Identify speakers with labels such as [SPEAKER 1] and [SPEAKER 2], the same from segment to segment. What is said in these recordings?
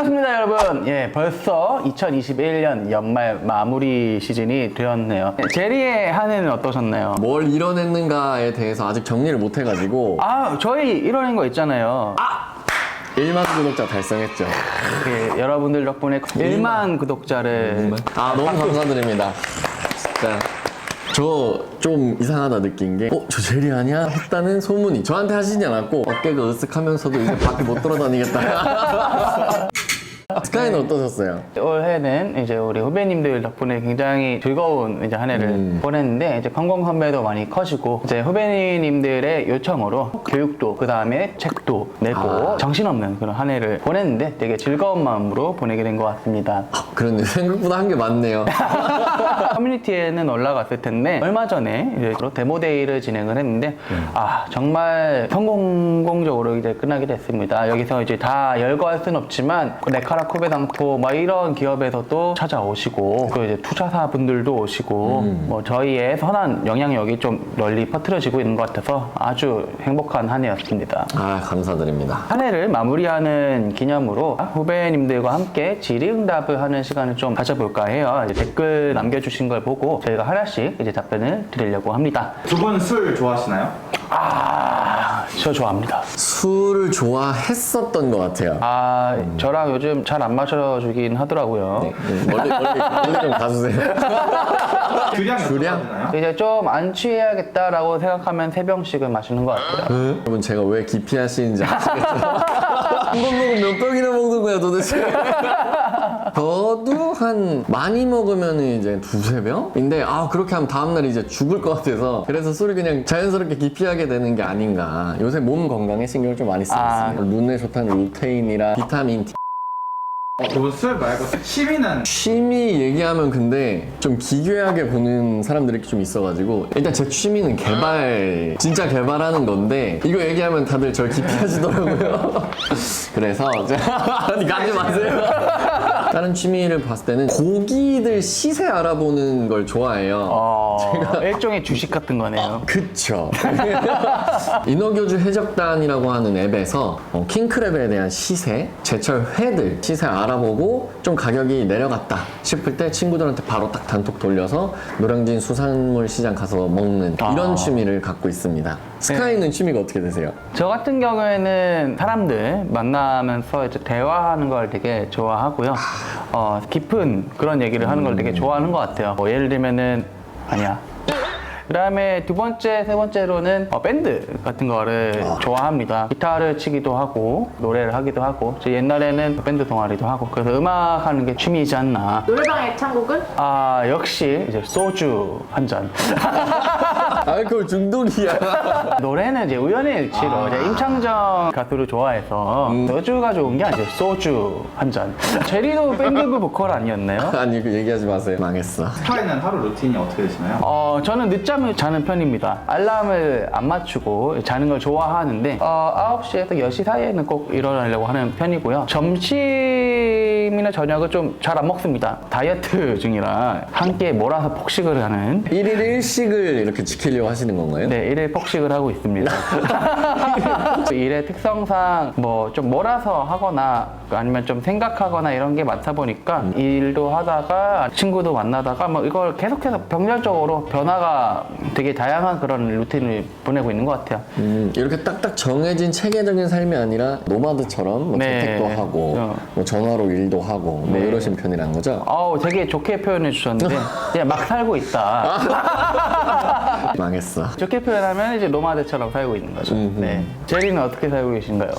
[SPEAKER 1] 반갑습니다, 여러분. 예, 벌써 2021년 연말 마무리 시즌이 되었네요. 제리의 한 해는 어떠셨나요?
[SPEAKER 2] 뭘 이뤄냈는가에 대해서 아직 정리를 못 해가지고
[SPEAKER 1] 저희 이뤄낸 거 있잖아요.
[SPEAKER 2] 1만 구독자 달성했죠.
[SPEAKER 1] 예, 여러분들 덕분에 1만 구독자를
[SPEAKER 2] 너무 감사드립니다. 진짜 저 좀 이상하다 느낀 게 저 제리 아니야? 했다는 소문이 저한테 하시지 않았고 어깨가 으쓱하면서도 이제 밖에 못 돌아다니겠다. 스카이는 어떠셨어요?
[SPEAKER 1] 올해는 이제 우리 후배님들 덕분에 굉장히 즐거운 이제 한 해를 보냈는데, 이제 관광 선배도 많이 커지고, 이제 후배님들의 요청으로 교육도, 그 다음에 책도 내고, 정신없는 그런 한 해를 보냈는데, 되게 즐거운 마음으로 보내게 된 것 같습니다.
[SPEAKER 2] 그런데 생각보다 한 게 많네요.
[SPEAKER 1] 커뮤니티에는 올라갔을 텐데, 얼마 전에 이제 데모데이를 진행을 했는데, 정말 성공적으로 이제 끝나게 됐습니다. 여기서 이제 다 열거할 수는 없지만, 네카라 코베당토 뭐 이런 기업에서도 찾아오시고, 또 이제 투자사 분들도 오시고, 뭐 저희의 선한 영향력이 좀 널리 퍼뜨려지고 있는 것 같아서 아주 행복한 한 해였습니다.
[SPEAKER 2] 감사드립니다.
[SPEAKER 1] 한 해를 마무리하는 기념으로 후배님들과 함께 질의응답을 하는 시간을 좀 가져볼까 해요. 이제 댓글 남겨주신 걸 보고 저희가 하나씩 이제 답변을 드리려고 합니다.
[SPEAKER 3] 두 분 술 좋아하시나요?
[SPEAKER 1] 저 좋아합니다.
[SPEAKER 2] 술을 좋아했었던 것 같아요.
[SPEAKER 1] 저랑 요즘 잘 안 마셔주긴 하더라고요.
[SPEAKER 2] 멀리 좀 가주세요.
[SPEAKER 3] 주량
[SPEAKER 2] 주량?
[SPEAKER 3] 여쭤봐도 되나요?
[SPEAKER 1] 이제 좀 안 취해야겠다라고 생각하면 3병씩은 마시는 것 같아요.
[SPEAKER 2] 여러분 제가 왜 기피하시는지 아시겠죠? 한 번 먹으면 몇 병이나 먹는 거야 도대체? 저도 한 많이 먹으면 이제 2~3병인데 그렇게 하면 다음날 이제 죽을 것 같아서, 그래서 술을 그냥 자연스럽게 기피하게 되는 게 아닌가. 요새 몸 건강에 신경을 좀 많이 쓰고 있습니다. 눈에 좋다는 루테인이랑 비타민 D.
[SPEAKER 3] 두 분 술 말고 취미는?
[SPEAKER 2] 취미 얘기하면 근데 좀 기괴하게 보는 사람들이 좀 있어가지고, 일단 제 취미는 진짜 개발하는 건데, 이거 얘기하면 다들 절 기피하시더라고요. 그래서 아니 가지 마세요. 다른 취미를 봤을 때는 고기들 시세 알아보는 걸 좋아해요.
[SPEAKER 1] 일종의 주식 같은 거네요.
[SPEAKER 2] 그쵸. 인어교주 해적단이라고 하는 앱에서 킹크랩에 대한 시세, 제철 회들 시세 알아보고 좀 가격이 내려갔다 싶을 때 친구들한테 바로 딱 단톡 돌려서 노량진 수산물 시장 가서 먹는 이런 취미를 갖고 있습니다. 스카이는 취미가 어떻게 되세요?
[SPEAKER 1] 저 같은 경우에는 사람들 만나면서 이제 대화하는 걸 되게 좋아하고요. 깊은 그런 얘기를 하는 걸 되게 좋아하는 것 같아요. 예를 들면은 아니야. 그 다음에 두 번째, 세 번째로는 밴드 같은 거를 좋아합니다. 기타를 치기도 하고 노래를 하기도 하고, 옛날에는 밴드 동아리도 하고, 그래서 음악 하는 게 취미이지 않나.
[SPEAKER 4] 노래방 애창곡은?
[SPEAKER 1] 역시 이제 소주 한 잔.
[SPEAKER 2] 알코올 중독이야.
[SPEAKER 1] 노래는 이제 우연의 일치로 이제 임창정 가수를 좋아해서 소주가 좋은 게 아니죠. 소주 한 잔. 제리도 밴드부 보컬 아니었나요?
[SPEAKER 2] 아니 그 얘기하지 마세요. 망했어.
[SPEAKER 3] 스카이는 하루 루틴이 어떻게 되시나요?
[SPEAKER 1] 저는 늦잠을 자는 편입니다. 알람을 안 맞추고 자는 걸 좋아하는데 9시에서 10시 사이에는 꼭 일어나려고 하는 편이고요. 점심이나 저녁을 좀 잘 안 먹습니다. 다이어트 중이라 한 끼에 몰아서 폭식을 하는.
[SPEAKER 2] 1일 1식을 이렇게 지키려고 하시는 건가요?
[SPEAKER 1] 네, 일일 폭식을 하고 있습니다. 일의 특성상 뭐 좀 몰아서 하거나 아니면 좀 생각하거나 이런 게 많다 보니까 일도 하다가 친구도 만나다가 뭐 이걸 계속해서 병렬적으로 변화가 되게 다양한 그런 루틴을 보내고 있는 것 같아요.
[SPEAKER 2] 이렇게 딱딱 정해진 체계적인 삶이 아니라 노마드처럼 뭐
[SPEAKER 1] 네.
[SPEAKER 2] 재택도 하고 뭐 전화로 일도 하고 뭐 이러신 편이란 거죠?
[SPEAKER 1] 되게 좋게 표현해 주셨는데 그냥 막 살고 있다.
[SPEAKER 2] 망했어.
[SPEAKER 1] 좋게 표현하면 이제 노마드처럼 살고 있는 거죠. 네. 제리는 어떻게 살고 계신가요?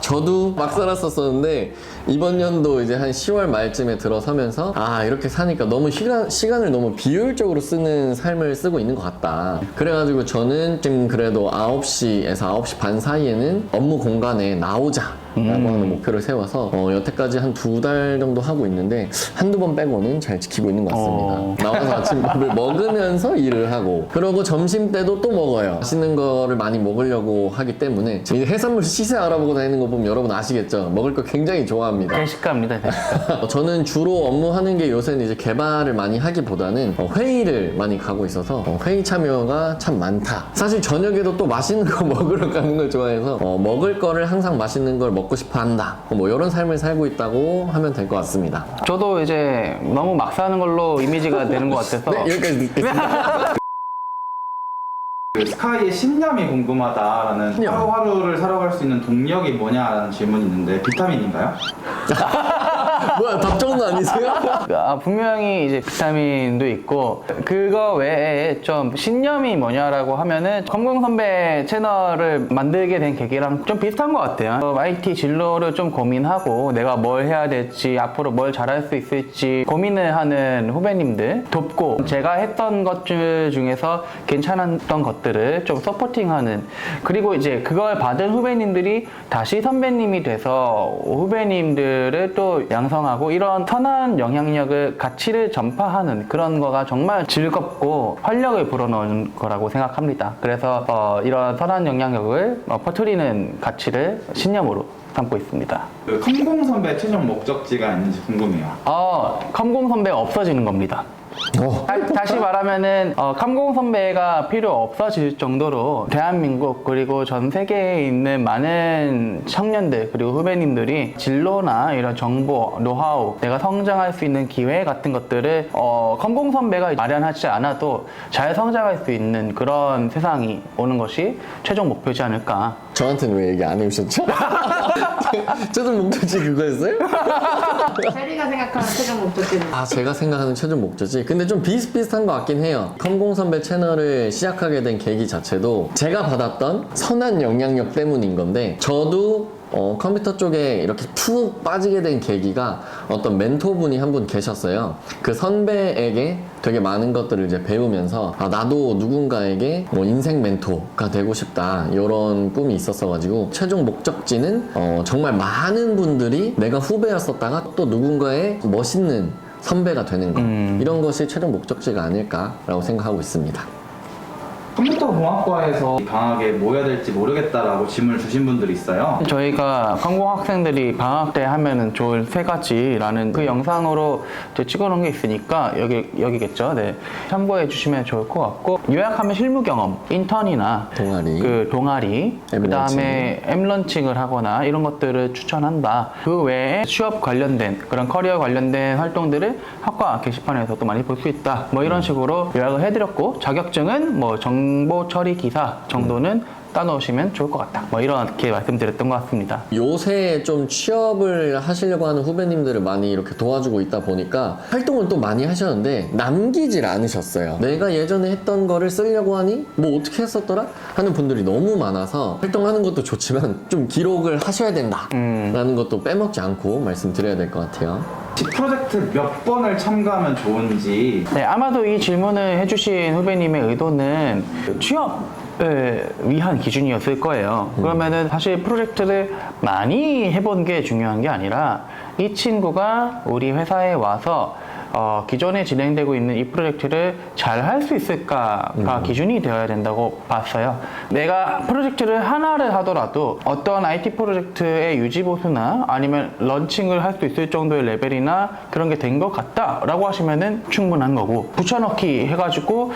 [SPEAKER 2] 저도 막 살았었는데 이번 연도 이제 한 10월 말쯤에 들어서면서 이렇게 사니까 너무 시간을 너무 비효율적으로 쓰는 삶을 쓰고 있는 것 같다. 그래가지고 저는 지금 그래도 9시에서 9시 반 사이에는 업무 공간에 나오자 라고 하는 목표를 세워서 여태까지 한 2달 정도 하고 있는데 한두 번 빼고는 잘 지키고 있는 것 같습니다. 나와서 아침밥을 먹으면서 일을 하고, 그러고 점심 때도 또 먹어요. 맛있는 거를 많이 먹으려고 하기 때문에 이제 해산물 시세 알아보고 다니는 거 보면 여러분 아시겠죠? 먹을 거 굉장히 좋아합니다.
[SPEAKER 1] 대식가입니다, 대식가.
[SPEAKER 2] 저는 주로 업무하는 게 요새는 이제 개발을 많이 하기보다는 회의를 많이 가고 있어서 회의 참여가 참 많다. 사실 저녁에도 또 맛있는 거 먹으러 가는 걸 좋아해서 먹을 거를 항상 맛있는 걸 먹고 먹고 싶어 한다. 뭐 이런 삶을 살고 있다고 하면 될 것 같습니다.
[SPEAKER 1] 저도 이제 너무 막 사는 걸로 이미지가 되는 것 같아서
[SPEAKER 2] 네, 여기까지 듣겠습니다.
[SPEAKER 3] 그 스카이의 신념이 궁금하다라는
[SPEAKER 2] 신념.
[SPEAKER 3] 하루하루를 살아갈 수 있는 동력이 뭐냐라는 질문이 있는데 비타민인가요?
[SPEAKER 2] 뭐야, 답정은 아니세요?
[SPEAKER 1] 분명히 이제 비타민도 있고 그거 외에 좀 신념이 뭐냐라고 하면은 검공 선배 채널을 만들게 된 계기랑 좀 비슷한 것 같아요. IT 진로를 좀 고민하고 내가 뭘 해야 될지 앞으로 뭘 잘할 수 있을지 고민을 하는 후배님들 돕고 제가 했던 것들 중에서 괜찮았던 것들을 좀 서포팅하는 그리고 이제 그걸 받은 후배님들이 다시 선배님이 돼서 후배님들을 또 양성하고 이런 선한 영향력을 가치를 전파하는 그런 거가 정말 즐겁고 활력을 불어넣는 거라고 생각합니다. 그래서 이런 선한 영향력을 퍼뜨리는 가치를 신념으로 삼고 있습니다.
[SPEAKER 3] 그 컴공 선배 최종 목적지가 있는지 궁금해요.
[SPEAKER 1] 컴공 선배 없어지는 겁니다. 다시 말하면은 컴공 선배가 필요 없어질 정도로 대한민국 그리고 전 세계에 있는 많은 청년들 그리고 후배님들이 진로나 이런 정보, 노하우, 내가 성장할 수 있는 기회 같은 것들을 컴공 선배가 마련하지 않아도 잘 성장할 수 있는 그런 세상이 오는 것이 최종 목표지 않을까.
[SPEAKER 2] 저한테는 왜 얘기 안 해주셨죠? 최종 목적지 그거였어요?
[SPEAKER 4] 체리가 생각하는 최종 목적지는
[SPEAKER 2] 제가 생각하는 최종 목적지. 근데 좀 비슷비슷한 것 같긴 해요. 컴공 선배 채널을 시작하게 된 계기 자체도 제가 받았던 선한 영향력 때문인 건데 저도 컴퓨터 쪽에 이렇게 푹 빠지게 된 계기가 어떤 멘토분이 한 분 계셨어요. 그 선배에게 되게 많은 것들을 이제 배우면서 나도 누군가에게 인생 멘토가 되고 싶다 이런 꿈이 있었어가지고 최종 목적지는 정말 많은 분들이 내가 후배였었다가 또 누군가의 멋있는 선배가 되는 것 이런 것이 최종 목적지가 아닐까라고 생각하고 있습니다.
[SPEAKER 3] 컴퓨터 공학과에서 강하게 뭐 해야 될지 모르겠다라고 질문을 주신 분들이 있어요.
[SPEAKER 1] 저희가 컴공 학생들이 방학 때 하면은 좋을 세 가지라는 그 영상으로 찍어놓은 게 있으니까 여기겠죠. 네. 참고해 주시면 좋을 것 같고 요약하면 실무 경험, 인턴이나 동아리, 그 다음에 앱런칭을 하거나 이런 것들을 추천한다. 그 외에 취업 관련된 그런 커리어 관련된 활동들을 학과 게시판에서 또 많이 볼 수 있다. 뭐 이런 식으로 요약을 해드렸고 자격증은 뭐 정보 처리 기사 정도는 따놓으시면 좋을 것 같다. 뭐 이렇게 말씀드렸던 것 같습니다.
[SPEAKER 2] 요새 좀 취업을 하시려고 하는 후배님들을 많이 이렇게 도와주고 있다 보니까 활동을 또 많이 하셨는데 남기질 않으셨어요. 내가 예전에 했던 거를 쓰려고 하니 뭐 어떻게 했었더라? 하는 분들이 너무 많아서 활동하는 것도 좋지만 좀 기록을 하셔야 된다 라는 것도 빼먹지 않고 말씀드려야 될 것 같아요.
[SPEAKER 3] 프로젝트 몇 번을 참가하면 좋은지.
[SPEAKER 1] 네, 아마도 이 질문을 해주신 후배님의 의도는 취업을 위한 기준이었을 거예요. 그러면은 사실 프로젝트를 많이 해본 게 중요한 게 아니라 이 친구가 우리 회사에 와서 기존에 진행되고 있는 이 프로젝트를 잘 할 수 있을까가 기준이 되어야 된다고 봤어요. 내가 프로젝트를 하나를 하더라도 어떤 IT 프로젝트의 유지보수나 아니면 런칭을 할 수 있을 정도의 레벨이나 그런 게 된 것 같다라고 하시면은 충분한 거고 붙여넣기 해가지고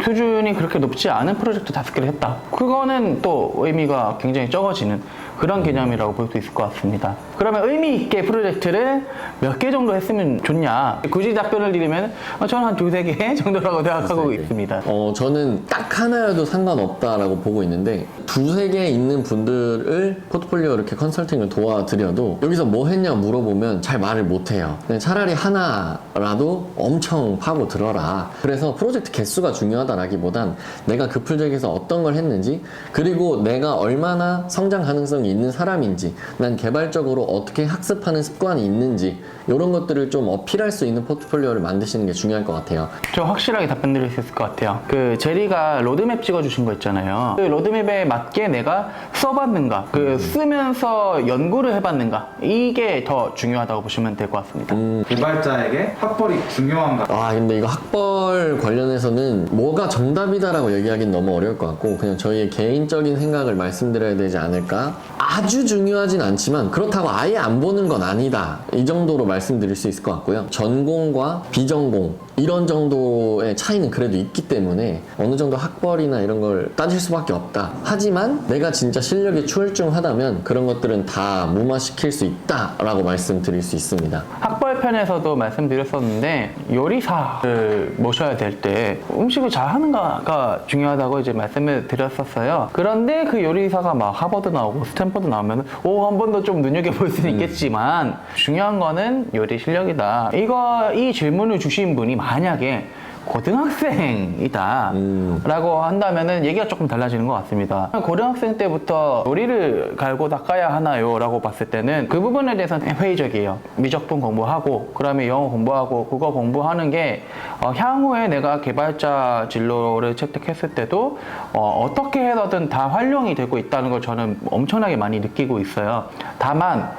[SPEAKER 1] 수준이 그렇게 높지 않은 프로젝트 5개를 했다. 그거는 또 의미가 굉장히 적어지는 그런 개념이라고 볼 수 있을 것 같습니다. 그러면 의미 있게 프로젝트를 몇 개 정도 했으면 좋냐? 굳이 답변을 드리면 저는 한 2-3개 정도라고 생각하고 있습니다.
[SPEAKER 2] 저는 딱 하나여도 상관없다라고 보고 있는데 2-3개 있는 분들을 포트폴리오 이렇게 컨설팅을 도와드려도 여기서 뭐 했냐 물어보면 잘 말을 못해요. 차라리 하나라도 엄청 파고 들어라. 그래서 프로젝트 개수가 중요하다라기보단 내가 그 프로젝트에서 어떤 걸 했는지 그리고 내가 얼마나 성장 가능성이 있는 사람인지 난 개발적으로 어떻게 학습하는 습관이 있는지 이런 것들을 좀 어필할 수 있는 포트폴리오를 만드시는 게 중요할 것 같아요.
[SPEAKER 1] 저 확실하게 답변 드릴 수 있을 것 같아요. 그 제리가 로드맵 찍어주신 거 있잖아요. 그 로드맵에 맞게 내가 써봤는가, 그 쓰면서 연구를 해봤는가, 이게 더 중요하다고 보시면 될 것 같습니다.
[SPEAKER 3] 개발자에게 학벌이 중요한가?
[SPEAKER 2] 근데 이거 학벌 관련해서는 뭐가 정답이다라고 얘기하기는 너무 어려울 것 같고 그냥 저희의 개인적인 생각을 말씀드려야 되지 않을까 아주 중요하진 않지만 그렇다고 아예 안 보는 건 아니다. 이 정도로 말씀드릴 수 있을 것 같고요. 전공과 비전공 이런 정도의 차이는 그래도 있기 때문에 어느 정도 학벌이나 이런 걸 따질 수밖에 없다. 하지만 내가 진짜 실력이 출중하다면 그런 것들은 다 무마시킬 수 있다라고 말씀드릴 수 있습니다.
[SPEAKER 1] 학벌 편에서도 말씀드렸었는데 요리사를 모셔야 될 때 음식을 잘 하는가가 중요하다고 이제 말씀을 드렸었어요. 그런데 그 요리사가 막 하버드 나오고 스탠퍼드 나오면 한 번 더 좀 눈여겨볼 수는 있겠지만 중요한 거는 요리 실력이다. 이 질문을 주신 분이 만약에 고등학생이다 라고 한다면은 얘기가 조금 달라지는 것 같습니다. 고등학생 때부터 요리를 갈고 닦아야 하나요? 라고 봤을 때는 그 부분에 대해서는 회의적이에요. 미적분 공부하고 그 다음에 영어 공부하고 국어 공부하는 게 향후에 내가 개발자 진로를 채택했을 때도 어떻게 해서든 다 활용이 되고 있다는 걸 저는 엄청나게 많이 느끼고 있어요. 다만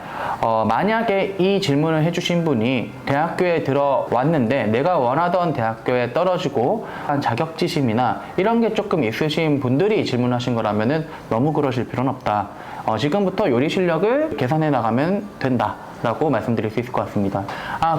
[SPEAKER 1] 만약에 이 질문을 해주신 분이 대학교에 들어왔는데 내가 원하던 대학교에 떨어지고 한 자격지심이나 이런 게 조금 있으신 분들이 질문하신 거라면은 너무 그러실 필요는 없다. 지금부터 요리 실력을 개선해 나가면 된다 라고 말씀드릴 수 있을 것 같습니다.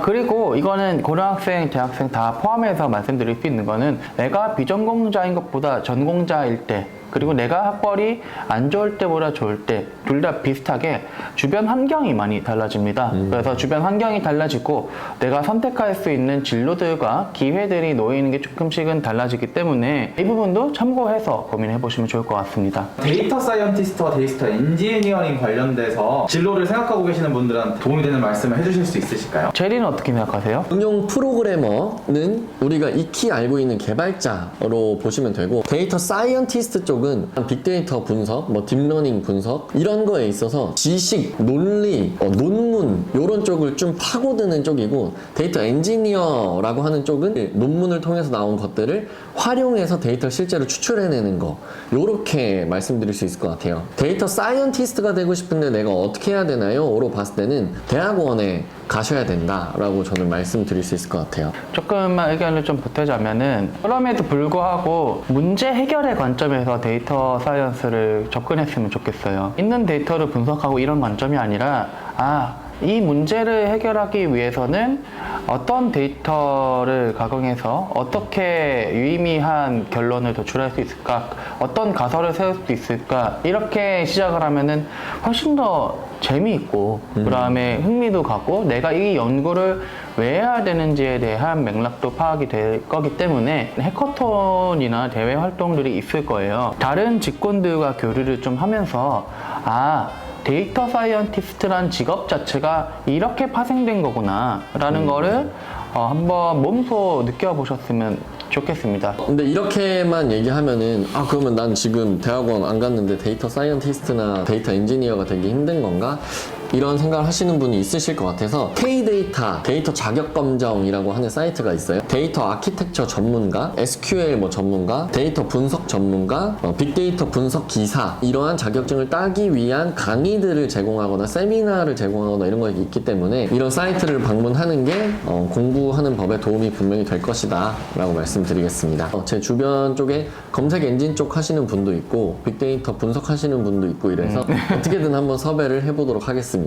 [SPEAKER 1] 그리고 이거는 고등학생, 대학생 다 포함해서 말씀드릴 수 있는 거는 내가 비전공자인 것보다 전공자일 때 그리고 내가 학벌이 안 좋을 때보다 좋을 때 둘 다 비슷하게 주변 환경이 많이 달라집니다. 그래서 주변 환경이 달라지고 내가 선택할 수 있는 진로들과 기회들이 놓이는 게 조금씩은 달라지기 때문에 이 부분도 참고해서 고민해 보시면 좋을 것 같습니다.
[SPEAKER 3] 데이터 사이언티스트와 데이터 엔지니어링 관련돼서 진로를 생각하고 계시는 분들한테 도움이 되는 말씀을 해주실 수 있으실까요?
[SPEAKER 1] 제리는 어떻게 생각하세요?
[SPEAKER 2] 응용 프로그래머는 우리가 익히 알고 있는 개발자로 보시면 되고 데이터 사이언티스트 쪽은 빅데이터 분석, 딥러닝 분석 이런 거에 있어서 지식, 논리, 논문 이런 쪽을 좀 파고드는 쪽이고 데이터 엔지니어라고 하는 쪽은 논문을 통해서 나온 것들을 활용해서 데이터를 실제로 추출해내는 거 요렇게 말씀드릴 수 있을 것 같아요. 데이터 사이언티스트가 되고 싶은데 내가 어떻게 해야 되나요? 로 봤을 때는 대학원에 가셔야 된다라고 저는 말씀드릴 수 있을 것 같아요.
[SPEAKER 1] 조금만 의견을 좀 보태자면은 그럼에도 불구하고 문제 해결의 관점에서 데이터 사이언스를 접근했으면 좋겠어요. 있는 데이터를 분석하고 이런 관점이 아니라 이 문제를 해결하기 위해서는 어떤 데이터를 가공해서 어떻게 유의미한 결론을 도출할 수 있을까, 어떤 가설을 세울 수 있을까, 이렇게 시작을 하면은 훨씬 더 재미있고 그 다음에 흥미도 가고 내가 이 연구를 왜 해야 되는지에 대한 맥락도 파악이 될 거기 때문에 해커톤이나 대외 활동들이 있을 거예요. 다른 직군들과 교류를 좀 하면서 데이터 사이언티스트란 직업 자체가 이렇게 파생된 거구나 라는 거를 한번 몸소 느껴보셨으면 좋겠습니다.
[SPEAKER 2] 근데 이렇게만 얘기하면은 그러면 난 지금 대학원 안 갔는데 데이터 사이언티스트나 데이터 엔지니어가 되기 힘든 건가? 이런 생각을 하시는 분이 있으실 것 같아서 K데이터, 데이터 자격검정이라고 하는 사이트가 있어요. 데이터 아키텍처 전문가, SQL 전문가, 데이터 분석 전문가, 빅데이터 분석 기사 이러한 자격증을 따기 위한 강의들을 제공하거나 세미나를 제공하거나 이런 거 있기 때문에 이런 사이트를 방문하는 게 공부하는 법에 도움이 분명히 될 것이다 라고 말씀드리겠습니다. 제 주변 쪽에 검색 엔진 쪽 하시는 분도 있고 빅데이터 분석하시는 분도 있고 이래서 어떻게든 한번 섭외를 해보도록 하겠습니다.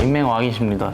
[SPEAKER 1] 인맹왕이십니다.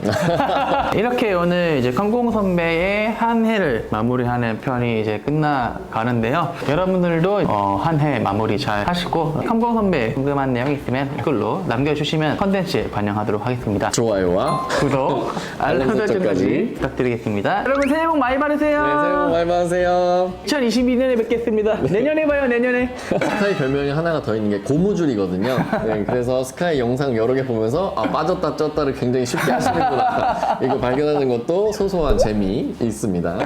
[SPEAKER 1] 이렇게 오늘 이제 컴공 선배의 한 해를 마무리하는 편이 이제 끝나가는데요. 여러분들도 한 해 마무리 잘 하시고 컴공 선배 궁금한 내용이 있으면 댓글로 남겨주시면 컨텐츠에 반영하도록 하겠습니다.
[SPEAKER 2] 좋아요와
[SPEAKER 1] 구독, 알람 설정까지 부탁드리겠습니다. 여러분 새해 복 많이 받으세요.
[SPEAKER 2] 네, 새해 복 많이 받으세요.
[SPEAKER 1] 2022년에 뵙겠습니다. 내년에 봐요, 내년에.
[SPEAKER 2] 스카이 별명이 하나가 더 있는 게 고무줄이거든요. 네, 그래서 스카이 영상 여러 개 보면서 빠졌다 쪘다를 굉장히 쉽게 하시는구나 이거 발견하는 것도 소소한 재미 있습니다.